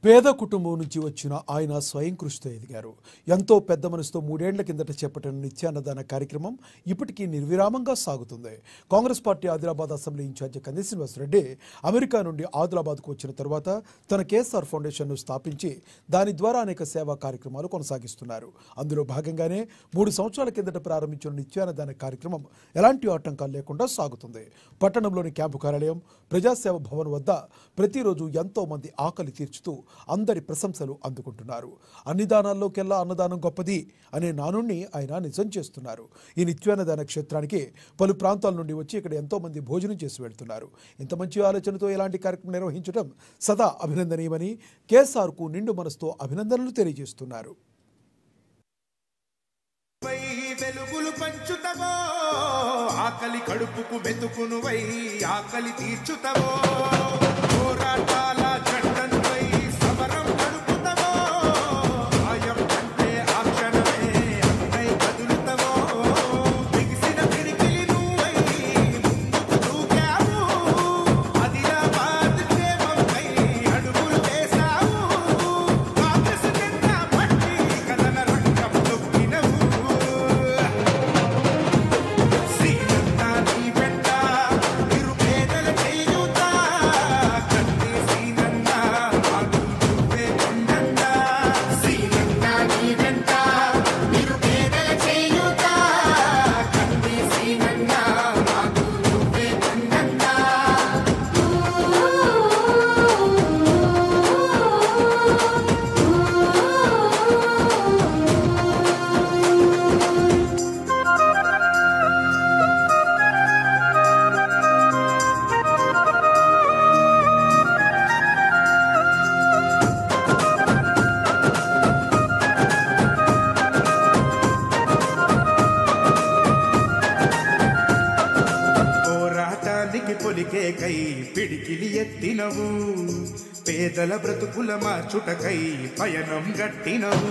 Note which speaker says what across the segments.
Speaker 1: పేద కుటుంబం నుంచి వచ్చిన ఆయన స్వయం కృషితో ఎదిగారు. ఎంతో పెద్ద మనసుతో 3 ఏళ్ల కిందట చేపట్టిన నిత్యాన్నదాన కార్యక్రమం ఇప్పటికీ నిర్విరామంగా సాగుతుంది. Congress party Adilabad assembly in charge Kandi Srinivasa Reddy America నుండి ఆదిలాబాద్కు వచ్చిన తర్వాత తన కేఎస్ఆర్ ఫౌండేషన్ను స్థాపించి దాని ద్వారా అనేక సేవా కార్యక్రమాలు కొనసాగిస్తున్నారు. అందులో భాగంగానే 3 సంవత్సరాల కిందట ప్రారంభించిన నిత్యాన్నదాన కార్యక్రమం ఎలాంటి ఆటంకాలు లేకుండా సాగుతుంది. పట్టణంలోని క్యాంపు కార్యాలయం, ప్రజాసేవ భవన్ వద్ద ప్రతిరోజు ఎంతో మంది ఆకలి తీర్చుతూ అందరి ప్రశంసలు అందుకుంటున్నారు. అన్ని దానాల్లోకెల్లా అన్నదానం గొప్పది అనే నానుణ్ణి ఆయన నిజం చేస్తున్నారు. ఈ నిత్యాన్నదాన క్షేత్రానికి పలు ప్రాంతాల నుండి వచ్చి ఇక్కడ ఎంతో మంది భోజనం చేసి వెళ్తున్నారు. ఇంత మంచి ఆలోచనతో ఇలాంటి కార్యక్రమం నిర్వహించడం సదా అభినందనీయమని కేఎస్ఆర్కు నిండు మనసుతో అభినందనలు తెలియజేస్తున్నారు.
Speaker 2: వెలుగులు పంచుతవో ఆకలి కడుపుకు మెతుకునువై ఆకలి తీర్చుతవో పోరాటాల జంటనువై సమరం నడుపుతవో భయం అంటే ఆ క్షణమే అన్నై కదులుతవో బిగిసిన పిరికిలి నువ్వై ముందుకు దూకావు ఆదిలాబాద్ క్షేమంపై అడుగులు వేశావు కాంగ్రెస్ జెండా పట్టి కథన రంగం తొక్కినవు పొలికే కై పిడికిలి ఎత్తినవు పేదల బ్రతుకుల మార్చుటకై పయనం గట్టినవు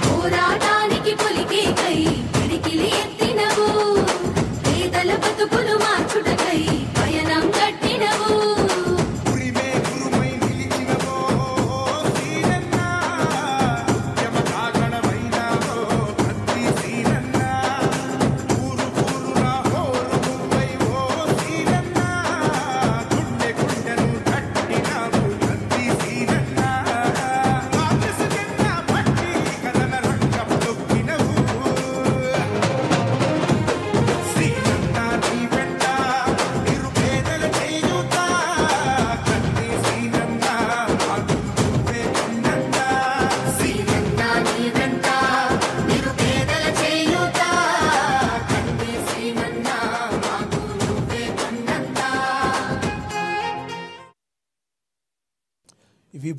Speaker 3: పోరాటానికి పొలికే కై పిడికిలి ఎత్తినవు పేదల బ్రతుకులు మార్చుటకై పయనం గట్టినవు
Speaker 2: ఉరిమే గురుమై నిలిచినవో సీనన్న యమకాగణమైనావో కత్తి సీనన్న ఊరు ఊరున హోరు నువ్వై ఓ సీనన్న గుండె గుండెను కట్టినావు కత్తి సీనన్న కాంగ్రెస్ జెండా పట్టి కథన రంగం తొక్కినవు సీనన్న నీ వెంట నిరుపేదల చేయూత కత్తి సీనన్న మాకు నువ్వే ఉన్నంత
Speaker 3: సీనన్న నీ వెంట నిరుపేదల చేయూత కత్తి సీనన్న మాకు నువ్వే ఉన్నంత.
Speaker 1: ఇవి